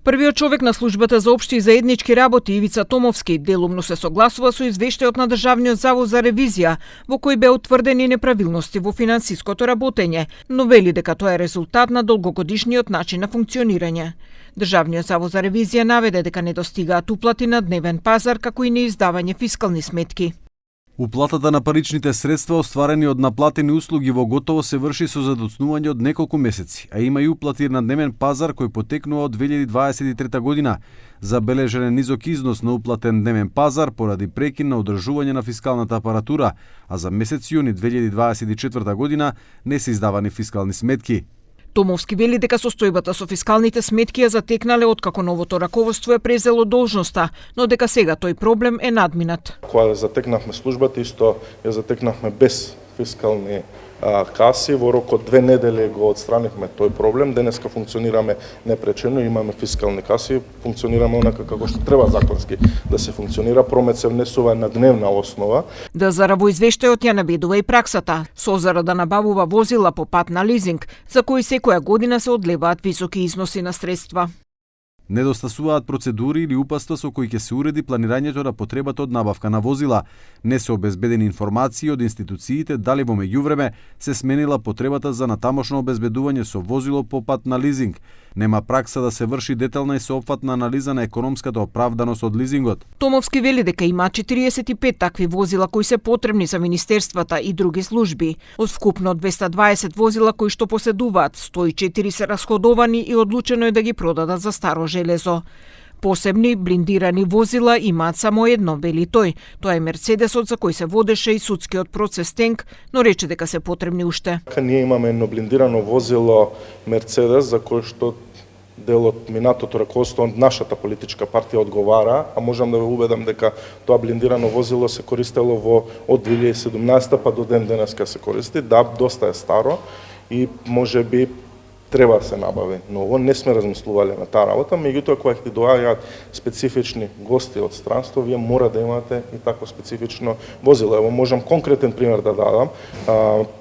Првиот човек на службата за општи и заеднички работи Ивица Томовски делумно се согласува со извештајот на Државниот завод за ревизија, во кој беа утврдени неправилности во финансиското работење, но вели дека тоа е резултат на долгогодишниот начин на функционирање. Државниот завод за ревизија наведе дека не достигаат уплати на дневен пазар, како и неиздавање фискални сметки. Уплатата на паричните средства остварени од наплатени услуги во готово се врши со задоцнување од неколку месеци, а има и уплати на дневен пазар кој потекнува од 2023 година. Забележен е низок износ на уплатен дневен пазар поради прекин на одржување на фискалната апаратура, а за месец јуни 2024 година не се издавани фискални сметки. Томовски вели дека состојбата со фискалните сметки ја затекнале откако новото раководство е презело должноста, но дека сега тој проблем е надминат. Кога затекнавме службата, исто ја затекнавме без фискални каси, во рок од 2 недели го отстранивме тој проблем. Денеска функционираме непречено, имаме фискални каси, функционираме онака како што треба законски да се функционира, промет се внесува на дневна основа. ДЗР во извештајот ја наведува и праксата, со зарад да набавува возила по пат на лизинг, за кои секоја година се одлеваат високи износи на средства. Недостасуваат процедури или упатства со кои ќе се уреди планирањето на потребата од набавка на возила. Не се обезбедени информации од институциите дали во меѓувреме се сменила потребата за натамошно обезбедување со возило по пат на лизинг. Нема пракса да се врши детална и сеопфатна анализа на економската оправданост од лизингот. Томовски вели дека има 45 такви возила кои се потребни за министерствата и други служби. Од вкупно 220 возила кои што поседуваат, 104 се расходовани и одлучено е да ги продадат за старо железо. Посебни блиндирани возила имаат само едно, вели тој. Тоа е Мерцедесот за кој се водеше и судскиот процес Тенк, но рече дека се потребни уште. Ние имаме едно блиндирано возило Мерцедес за кој што дел од минатото раководство од нашата политичка партија одговара, а можам да ве убедам дека тоа блиндирано возило се користело од 2017 па до ден денеска се користи. Да, доста е старо и можеби треба да се набави, но ово не сме размислувале на таа работа, меѓутоа кога ќе доаѓаат специфични гости од странство, вие мора да имате и такво специфично возило. Ево можам конкретен пример да дадам.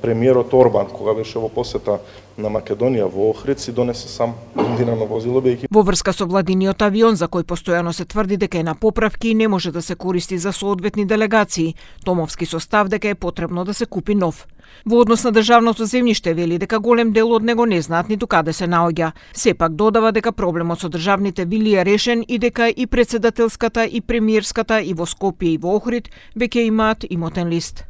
Премиерот Орбан, кога беше во посета на Македонија во Охрид, си донесе сам блиндирано возило бејќи во врска со владиниот авион за кој постојано се тврди дека е на поправки и не може да се користи за соодветни делегации. Томовски со став дека е потребно да се купи нов. Во однос на државното земјиште вели дека голем дел од него не знаат ниту каде се наоѓа. Сепак додава дека проблемот со државните вили е решен и дека и председателската и премиерската и во Скопје и во Охрид веќе имаат имотен лист.